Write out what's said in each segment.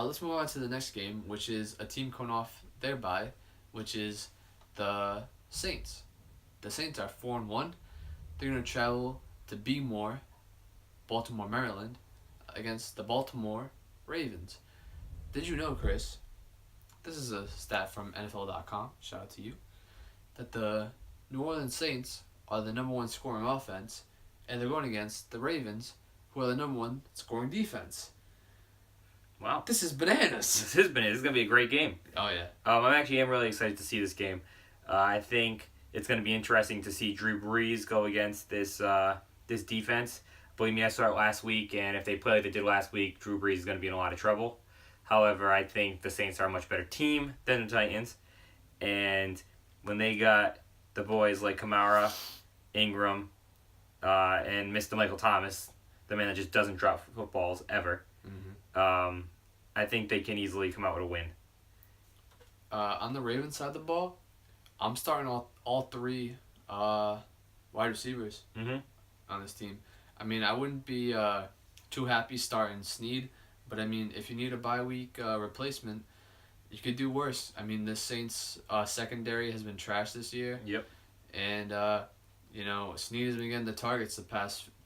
Let's move on to the next game, which is a team coming off their bye, which is the Saints. The Saints are 4-1. They're gonna travel to Baltimore, Maryland, against the Baltimore Ravens. Did you know, Chris? This is a stat from NFL.com. Shout out to you. That the New Orleans Saints are the number one scoring offense, and they're going against the Ravens, who are the number one scoring defense. Wow. This is bananas. This is bananas. This is going to be a great game. Oh, yeah. I'm really excited to see this game. I think it's going to be interesting to see Drew Brees go against this defense. Believe me, I saw it last week, and if they play like they did last week, Drew Brees is going to be in a lot of trouble. However, I think the Saints are a much better team than the Titans. And when they got the boys like Kamara, Ingram, and Mr. Michael Thomas, the man that just doesn't drop footballs ever, I think they can easily come out with a win. On the Ravens side of the ball, I'm starting all three wide receivers on this team. I mean, I wouldn't be too happy starting Snead, but I mean, if you need a bye week replacement, you could do worse. I mean, the Saints secondary has been trashed this year. Yep. And Snead has been getting the targets the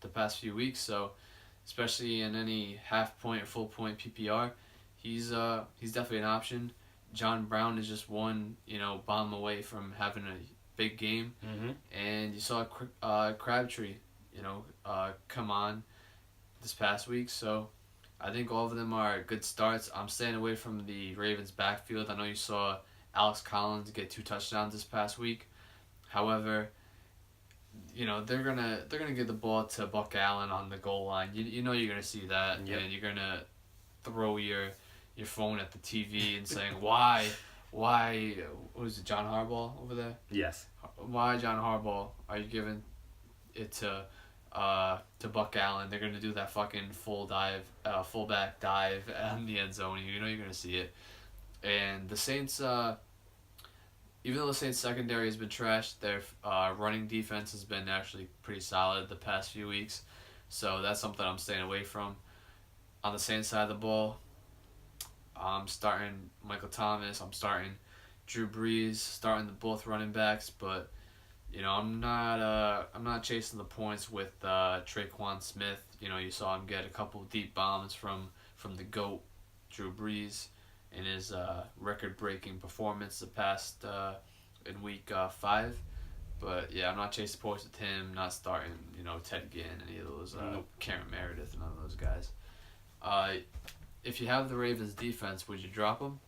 past few weeks. So, especially in any half point or full point PPR, he's definitely an option. John Brown is just one bomb away from having a big game. And you saw Crabtree come on this past week. So I think all of them are good starts. I'm staying away from the Ravens backfield. I know you saw Alex Collins get 2 touchdowns this past week. However, they're gonna give the ball to Buck Allen on the goal line. You're gonna see that, and you're gonna throw your phone at the TV and saying why was it John Harbaugh over there? Yes. Why John Harbaugh are you giving it to Buck Allen? They're gonna do that fucking fullback dive in the end zone. You're gonna see it. And the Saints, even though the Saints secondary has been trashed, their running defense has been actually pretty solid the past few weeks. So that's something I'm staying away from. On the Saints side of the ball, I'm starting Michael Thomas. I'm starting Drew Brees. Starting both running backs, but I'm not chasing the points with Traquan Smith. You saw him get a couple of deep bombs from the GOAT, Drew Brees, in his record-breaking performance the past in week 5. But yeah, I'm not chasing points with him. Not starting Ted Ginn, any of those Cameron Meredith, none of those guys. If you have the Ravens defense, would you drop them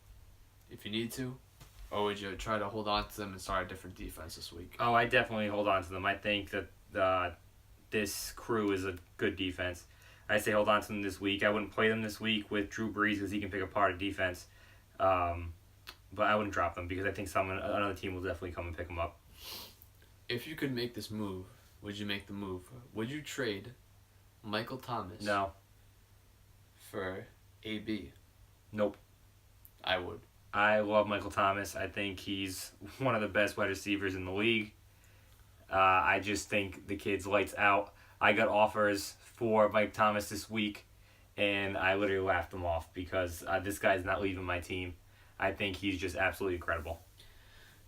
if you need to? Or would you try to hold on to them and start a different defense this week? Oh, I definitely hold on to them. I think that this crew is a good defense. I say hold on to them this week. I wouldn't play them this week with Drew Brees because he can pick apart a defense. But I wouldn't drop them because I think another team will definitely come and pick them up. If you could make this move, would you make the move? Would you trade Michael Thomas? No. For AB? Nope. I would. I love Michael Thomas. I think he's one of the best wide receivers in the league. I just think the kid's lights out. I got offers for Mike Thomas this week, and I literally laughed them off because this guy's not leaving my team. I think he's just absolutely incredible.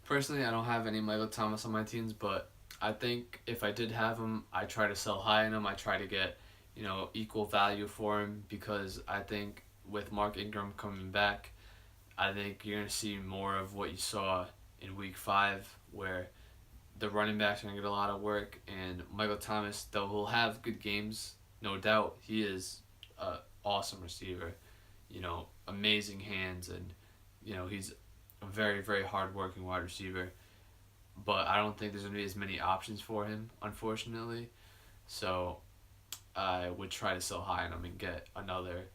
Personally, I don't have any Michael Thomas on my teams, but I think if I did have him, I try to sell high on him. I try to get equal value for him because I think with Mark Ingram coming back, I think you're going to see more of what you saw in week 5 where the running backs are going to get a lot of work, and Michael Thomas, though he'll have good games, no doubt, he is an awesome receiver, amazing hands, and he's a very, very hard-working wide receiver, but I don't think there's going to be as many options for him, unfortunately, so I would try to sell high on him and get another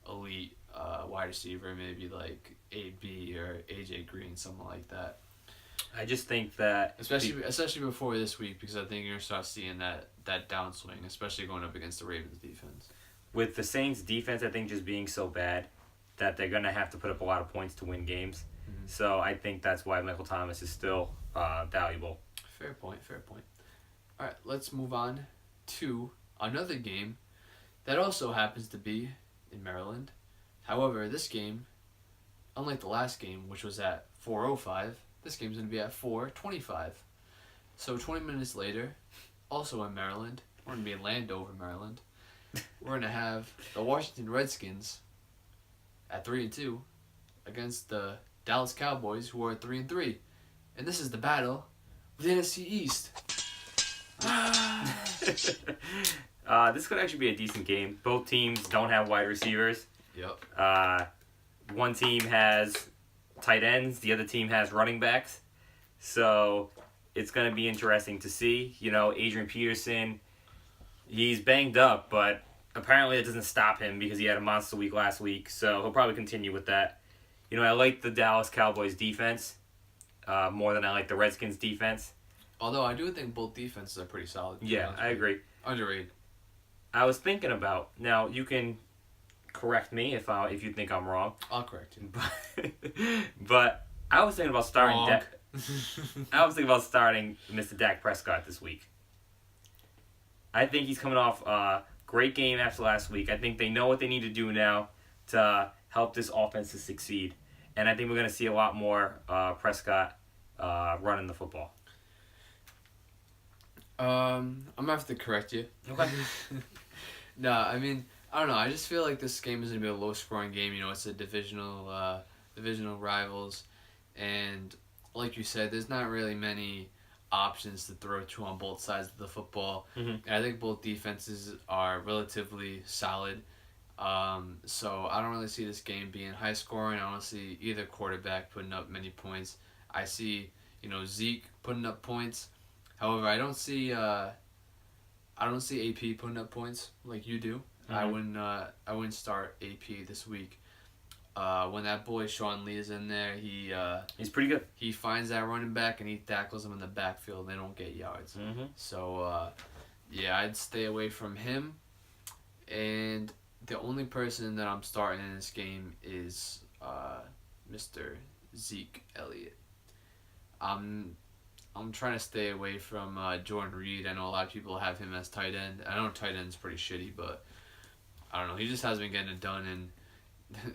elite wide receiver, maybe like AB or AJ Green, something like that. I just think that especially before this week, because I think you're gonna start seeing that downswing, especially going up against the Ravens defense. With the Saints defense, I think just being so bad that they're gonna have to put up a lot of points to win games. Mm-hmm. So I think that's why Michael Thomas is still valuable. Fair point. All right, let's move on to another game that also happens to be in Maryland. However, this game, unlike the last game, which was at 4:05, this game's going to be at 4:25. So 20 minutes later, also in Maryland, we're going to be in Landover, Maryland. We're going to have the Washington Redskins at 3-2 against the Dallas Cowboys, who are 3-3. And this is the battle of the NFC East. This could actually be a decent game. Both teams don't have wide receivers. Yep. One team has tight ends. The other team has running backs. So it's going to be interesting to see. You know, Adrian Peterson, he's banged up, but apparently it doesn't stop him because he had a monster week last week. So he'll probably continue with that. You know, I like the Dallas Cowboys defense more than I like the Redskins defense. Although I do think both defenses are pretty solid. Yeah, I agree. Underrated. I was thinking about, now you can correct me if you think I'm wrong. I'll correct you. But I was thinking about starting I was thinking about starting Mr. Dak Prescott this week. I think he's coming off a great game after last week. I think they know what they need to do now to help this offense to succeed. And I think we're going to see a lot more Prescott running the football. I'm going to have to correct you. Okay. No, I mean, I don't know. I just feel like this game is going to be a low-scoring game. You know, it's a divisional rivals. And like you said, there's not really many options to throw to on both sides of the football. Mm-hmm. And I think both defenses are relatively solid. So I don't really see this game being high scoring. I don't see either quarterback putting up many points. I see, you know, Zeke putting up points. However, I don't see AP putting up points like you do. Mm-hmm. I wouldn't start AP this week. When that boy Sean Lee is in there, he's pretty good. He finds that running back and he tackles him in the backfield. They don't get yards. Mm-hmm. So yeah, I'd stay away from him. And the only person that I'm starting in this game is Mr. Zeke Elliott. I'm trying to stay away from Jordan Reed. I know a lot of people have him as tight end. I know tight end's pretty shitty, but I don't know. He just hasn't been getting it done, and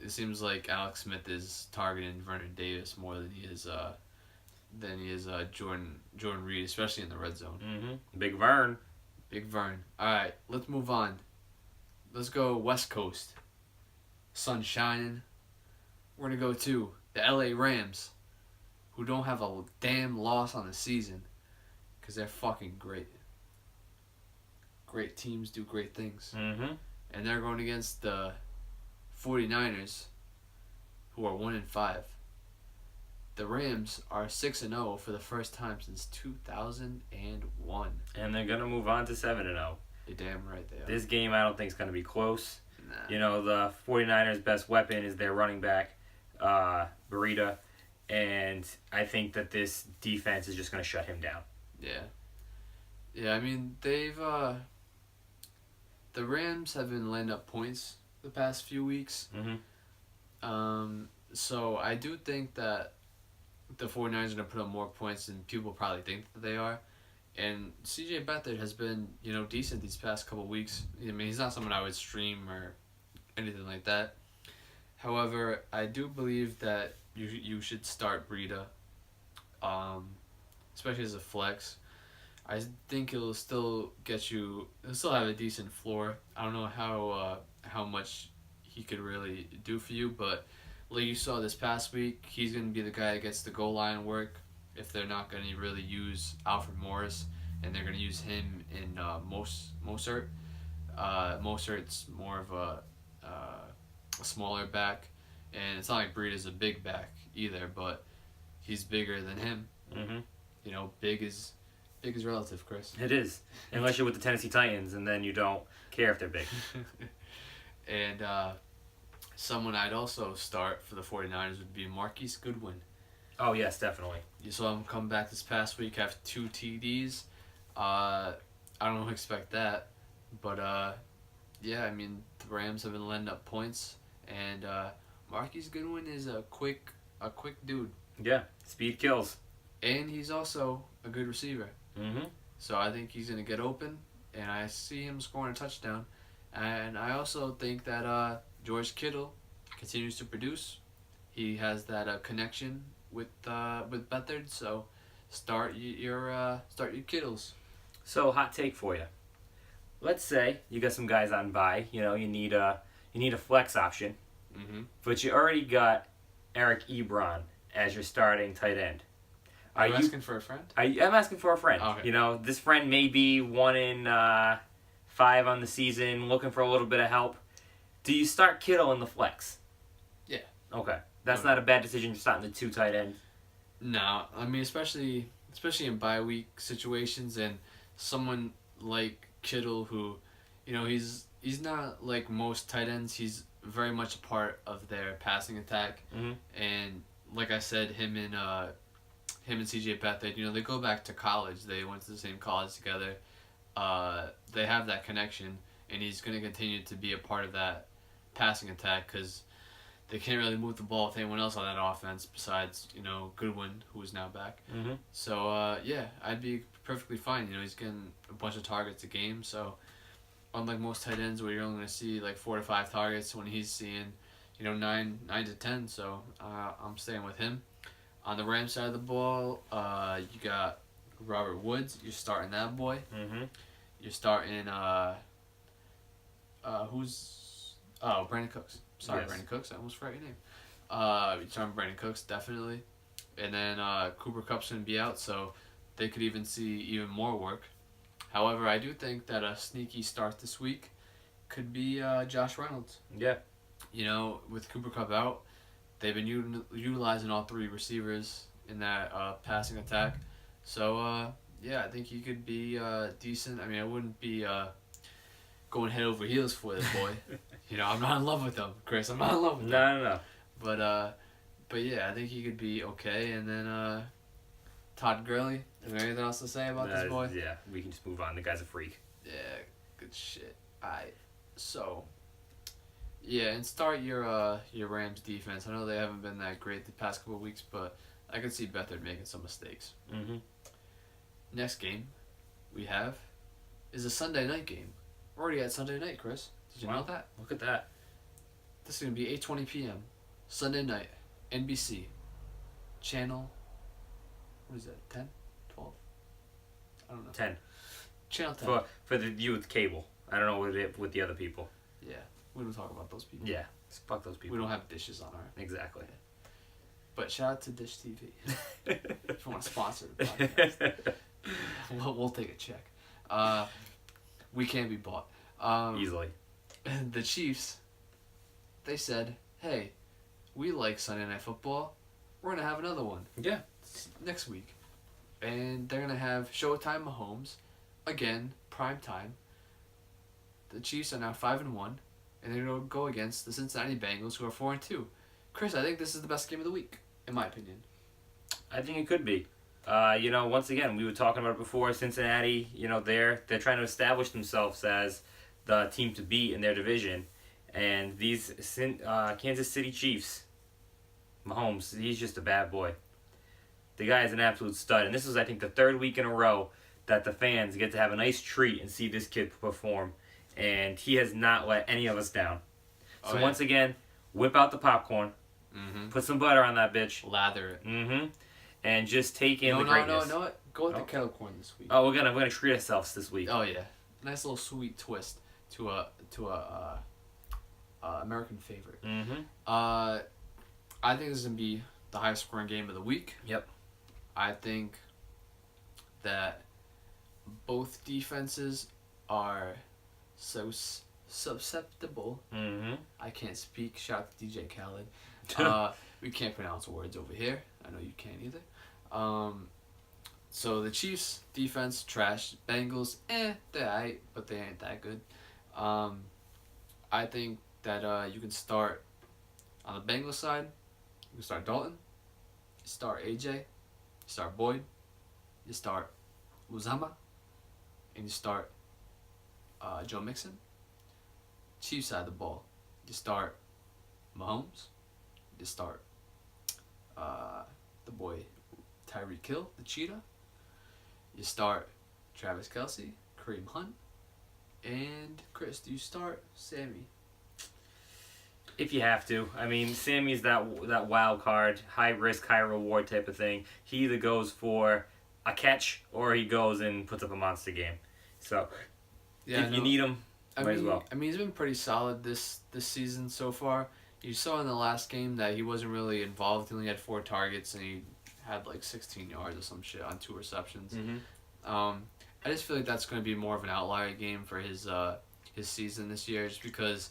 it seems like Alex Smith is targeting Vernon Davis more than he is Jordan Reed, especially in the red zone. Mm-hmm. Big Vern. All right, let's move on. Let's go West Coast. Sun shining. We're gonna go to the LA Rams, who don't have a damn loss on the season, because they're fucking great. Great teams do great things. Mm-hmm. And they're going against the 49ers, who are 1-5. The Rams are 6-0 for the first time since 2001. And they're going to move on to 7-0. You're damn right they are. This game I don't think is going to be close. Nah. You know, the 49ers' best weapon is their running back, Burita. And I think that this defense is just going to shut him down. Yeah. Yeah, I mean, the Rams have been letting up points the past few weeks. Mm-hmm. So I do think that the 49ers are going to put up more points than people probably think that they are. And CJ Beathard has been, you know, decent these past couple weeks. I mean, he's not someone I would stream or anything like that. However, I do believe that you should start Breida, especially as a flex. I think he'll still have a decent floor. I don't know how much he could really do for you, but like you saw this past week, he's going to be the guy that gets the goal line work if they're not going to really use Alfred Morris, and they're going to use him in Mostert. Mostert's more of a smaller back, and it's not like Breed is a big back either, but he's bigger than him. Mm-hmm. You know, big is relative, Chris. It is. Unless you're with the Tennessee Titans, and then you don't care if they're big. And someone I'd also start for the 49ers would be Marquise Goodwin. Oh, yes, definitely. You saw him come back this past week, have 2 TDs. I don't expect that. But, yeah, I mean, the Rams have been letting up points. And Marquise Goodwin is a quick dude. Yeah, speed kills. And he's also a good receiver. Mm-hmm. So I think he's going to get open, and I see him scoring a touchdown. And I also think that George Kittle continues to produce. He has that connection with Beathard, so start your Kittles. So, hot take for you. Let's say you got some guys on bye. You know, you need a flex option, Mm-hmm. but you already got Eric Ebron as your starting tight end. Are you asking for a friend? I'm asking for a friend. Okay. You know, this friend may be 1 in 5 on the season, looking for a little bit of help. Do you start Kittle in the flex? Yeah. Okay. That's Okay. not a bad decision. You're starting the 2 tight end. No, I mean especially in bye week situations, and someone like Kittle who, he's not like most tight ends. He's very much a part of their passing attack, Mm-hmm. and like I said, him and CJ Beathard, they go back to college. They went to the same college together. They have that connection, and he's going to continue to be a part of that passing attack because they can't really move the ball with anyone else on that offense besides, Goodwin, who is now back. Mm-hmm. So, I'd be perfectly fine. He's getting a bunch of targets a game. So, unlike most tight ends where you're only going to see like 4 to 5 targets, when he's seeing, 9 to 10. So, I'm staying with him. On the Rams side of the ball, you got Robert Woods. You're starting that boy. Mm-hmm. You're starting, Brandon Cooks. Sorry, Yes. Brandon Cooks. I almost forgot your name. You're starting Brandon Cooks, definitely. And then Cooper Kupp's going to be out, so they could even see even more work. However, I do think that a sneaky start this week could be Josh Reynolds. Yeah. With Cooper Kupp out, they've been utilizing all 3 receivers in that passing attack. So, I think he could be decent. I mean, I wouldn't be going head over heels for this boy. I'm not in love with him, Chris. I'm not in love with him. No. But yeah, I think he could be okay. And then Todd Gurley. Is there anything else to say about this boy? Yeah, we can just move on. The guy's a freak. Yeah, good shit. Alright, so yeah, and start your Rams defense. I know they haven't been that great the past couple of weeks, but I could see Beathard making some mistakes. Mm-hmm. Next game we have is a Sunday night game. We're already at Sunday night, Chris. Did you know that? Look at that. This is gonna be 8:20 p.m. Sunday night, NBC, channel. What is that? 10, 12? I don't know. 10. Channel 10. For the you with cable. I don't know with the other people. Yeah, we don't talk about those people. Yeah. Fuck those people. We don't have dishes on our. Exactly. But shout out to Dish TV. If you want to sponsor the podcast, we'll take a check. We can be bought. Easily. The Chiefs, they said, hey, we like Sunday Night Football. We're going to have another one Yeah. next week. And they're going to have Showtime Mahomes, again, prime time. The Chiefs are now 5-1, and they're going to go against the Cincinnati Bengals, who are 4-2. Chris, I think this is the best game of the week, in my opinion. I think it could be. Once again, we were talking about it before. Cincinnati, they're trying to establish themselves as the team to beat in their division, and these Kansas City Chiefs, Mahomes, he's just a bad boy. The guy is an absolute stud, and this is, I think, the 3rd week in a row that the fans get to have a nice treat and see this kid perform, and he has not let any of us down. So once again, whip out the popcorn, put some butter on that bitch, Lather it. And just take in the greatness. No, go with the kettle corn this week. Oh, we're gonna treat ourselves this week. Oh yeah, nice little sweet twist to a American favorite. I think this is gonna be the highest scoring game of the week. Yep. I think that both defenses are so susceptible. I can't speak. Shout out to DJ Khaled. We can't pronounce words over here. I know you can't either. So the Chiefs defense trash. Bengals, they're aight, but they ain't that good. I think that you can start on the Bengals side. You can start Dalton. You start AJ. You start Boyd. You start Uzama. And you start Joe Mixon. Chiefs side of the ball. You start Mahomes. You start the boy Tyreek Hill, the cheetah. You start Travis Kelce, Kareem Hunt, and Chris, do you start Sammy? If you have to. I mean, Sammy's that wild card, high risk, high reward type of thing. He either goes for a catch or he goes and puts up a monster game. So, if you need him, might as well. I mean, he's been pretty solid this season so far. You saw in the last game that he wasn't really involved. He only had 4 targets and he had like 16 yards or some shit on 2 receptions. Mm-hmm. I just feel like that's going to be more of an outlier game for his season this year, just because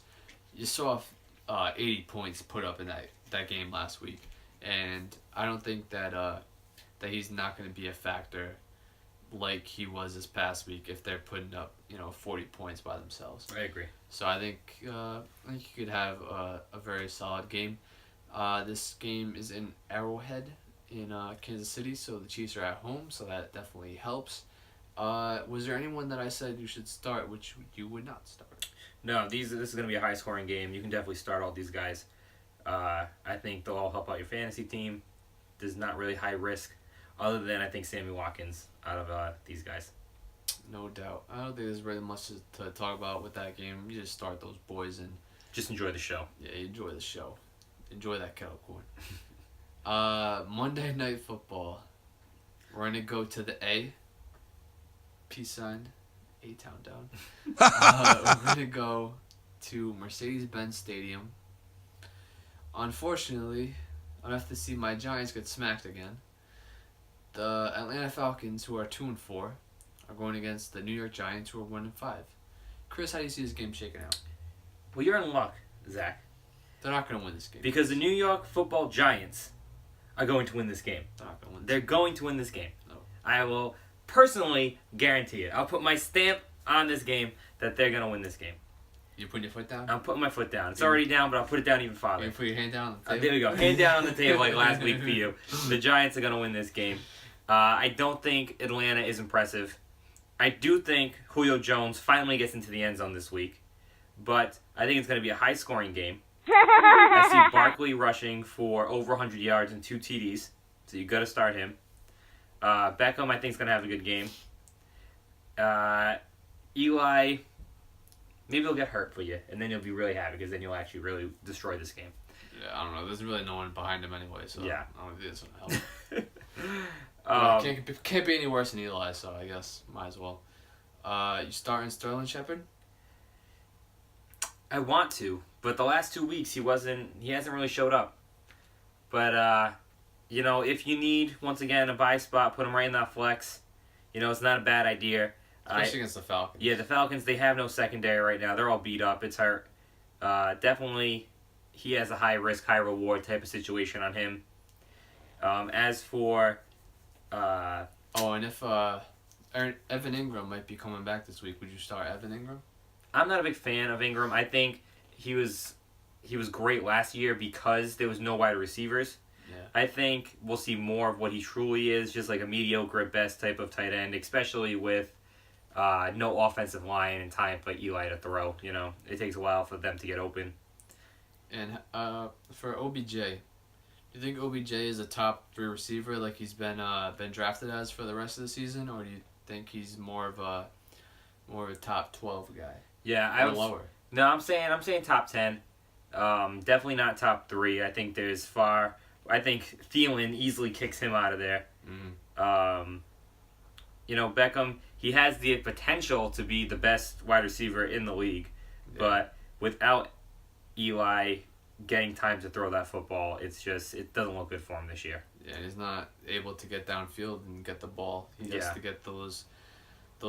you saw 80 points put up in that game last week, and I don't think that he's not going to be a factor like he was this past week if they're putting up 40 points by themselves. I agree. So I think you could have a very solid game. This game is in Arrowhead in Kansas City, so the Chiefs are at home, so that definitely helps. Was there anyone that I said you should start, which you would not start? No, this is going to be a high-scoring game. You can definitely start all these guys. I think they'll all help out your fantasy team. There's not really high risk, other than I think Sammy Watkins out of these guys. No doubt. I don't think there's really much to talk about with that game. You just start those boys and just enjoy the show. Yeah, enjoy the show. Enjoy that kettle corn. Monday Night Football. We're going to go to the A. Peace sign. A-Town down. We're going to go to Mercedes-Benz Stadium. Unfortunately, I have to see my Giants get smacked again. The Atlanta Falcons, who are 2-4, are going against the New York Giants, who are 1-5. Chris, how do you see this game shaking out? Well, you're in luck, Zach. They're not going to win this game. Because the New York Football Giants are going to win this game. They're not going to win this They're game. going to win this game. No. I will personally guarantee it. I'll put my stamp on this game that they're going to win this game. You putting your foot down? I'm putting my foot down. It's already down, but I'll put it down even farther. You put your hand down on the table? There we go. Hand down on the table like last week for you. The Giants are going to win this game. I don't think Atlanta is impressive. I do think Julio Jones finally gets into the end zone this week. But I think it's going to be a high-scoring game. I see Barkley rushing for over 100 yards and 2 TDs. So you got to start him. Beckham, I think, is going to have a good game. Eli, maybe he'll get hurt for you, and then you'll be really happy because then you'll actually really destroy this game. Yeah, I don't know. There's really no one behind him anyway, so yeah. I don't think this will help. Can't be any worse than Eli, so I guess might as well. You starting Sterling Shepard? I want to, but the last 2 weeks he hasn't really showed up. But if you need once again a buy spot, put him right in that flex. It's not a bad idea. Especially against the Falcons. Yeah, the Falcons, they have no secondary right now. They're all beat up. It's hurt. Definitely, he has a high risk, high reward type of situation on him. As for... and if Evan Ingram might be coming back this week, would you start Evan Ingram? I'm not a big fan of Ingram. I think he was great last year because there was no wide receivers. Yeah. I think we'll see more of what he truly is, just like a mediocre at best type of tight end, especially with no offensive line and time for Eli to throw. It takes a while for them to get open. And for OBJ, do you think OBJ is a top 3 receiver like he's been drafted as for the rest of the season, or do you think he's more of a top 12 guy? Yeah, I was lower. No, I'm saying top 10. Definitely not top 3. I think I think Thielen easily kicks him out of there. Mm-hmm. Beckham, he has the potential to be the best wide receiver in the league, but without Eli getting time to throw that football, it doesn't look good for him this year. Yeah, he's not able to get downfield and get the ball. He has to get those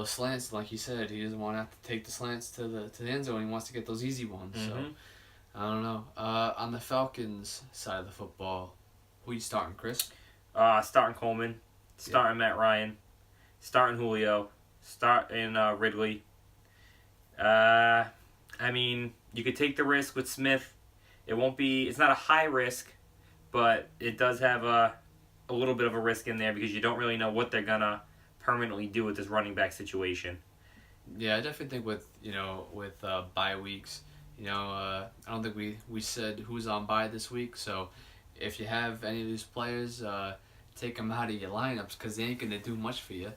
slants, like you said. He doesn't want to have to take the slants to the end zone. He wants to get those easy ones. Mm-hmm. So I don't know. On the Falcons side of the football, who you starting, Chris? Starting Coleman, starting Matt Ryan, starting Julio, starting Ridley. I mean, you could take the risk with Smith. It's not a high risk, but it does have a little bit of a risk in there because you don't really know what they're gonna permanently do with this running back situation. Yeah, I definitely think with bye weeks, I don't think we said who's on bye this week. So if you have any of these players, take them out of your lineups because they ain't gonna do much for you.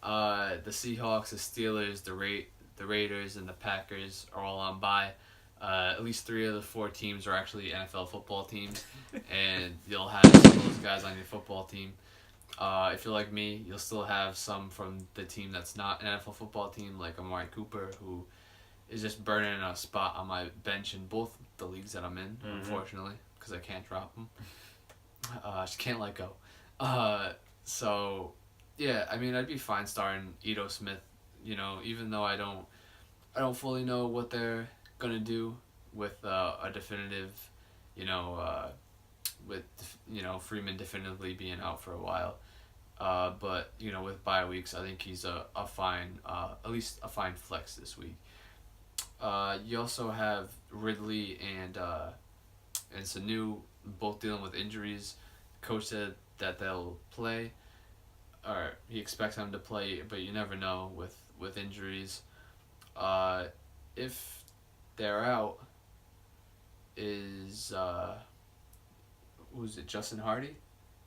The Seahawks, the Steelers, the Raiders, and the Packers are all on bye. At least 3 of the 4 teams are actually NFL football teams, and you'll have some of those guys on your football team. If you're like me, you'll still have some from the team that's not an NFL football team, like Amari Cooper, who is just burning a spot on my bench in both the leagues that I'm in, unfortunately, because I can't drop him. I just can't let go. So, yeah, I mean, I'd be fine starting Ito Smith, even though I don't fully know what they're gonna do with a definitive, with Freeman definitively being out for a while. But with bye weeks, I think he's a fine, at least a fine flex this week. You also have Ridley and Sanu both dealing with injuries. Coach said that they'll play, or he expects them to play, but you never know with injuries. If they're out, is who's it? Justin Hardy,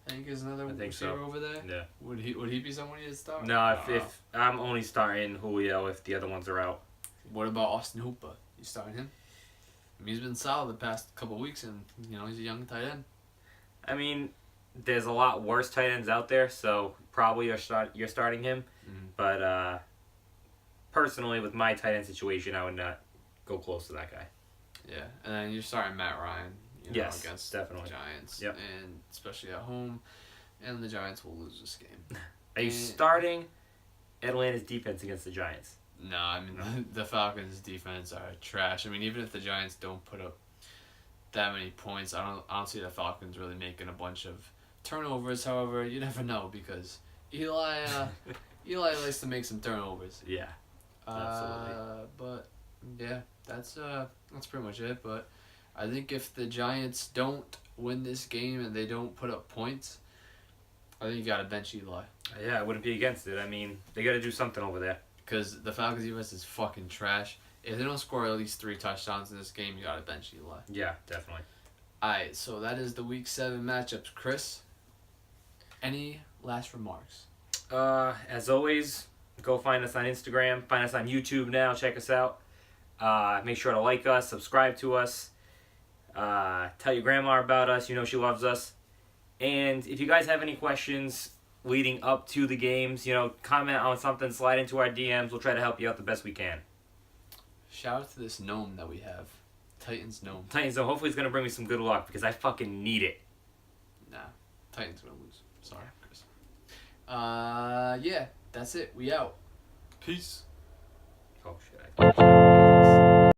I think is another receiver over there. Yeah. Would he be someone you'd start? No, if I'm only starting Julio if the other ones are out. What about Austin Hooper? You starting him? I mean, he's been solid the past couple of weeks, and he's a young tight end. I mean, there's a lot worse tight ends out there, so probably you're starting him. But personally, with my tight end situation, I would not go close to that guy. Yeah, and then you're starting Matt Ryan. Yes, against definitely. the Giants. Yep. And especially at home, and the Giants will lose this game. Are you starting Atlanta's defense against the Giants? No, I mean the Falcons' defense are trash. I mean, even if the Giants don't put up that many points, I don't see the Falcons really making a bunch of turnovers. However, you never know because Eli likes to make some turnovers. Yeah, absolutely. But yeah, that's pretty much it. But I think if the Giants don't win this game and they don't put up points, I think you gotta bench Eli. Yeah, I wouldn't be against it. I mean, they gotta do something over there. Because the Falcons' defense is fucking trash. If they don't score at least 3 touchdowns in this game, you gotta bench Eli. Yeah, definitely. Alright, so that is the Week 7 matchups. Chris, any last remarks? As always, go find us on Instagram. Find us on YouTube now. Check us out. Make sure to like us, subscribe to us. Tell your grandma about us. She loves us. And if you guys have any questions leading up to the games, comment on something, slide into our DMs. We'll try to help you out the best we can. Shout out to this gnome that we have. Titans gnome. So hopefully it's going to bring me some good luck because I fucking need it. Nah, Titans going to lose. Sorry, Chris. Yeah, that's it. We out. Peace. Oh, shit.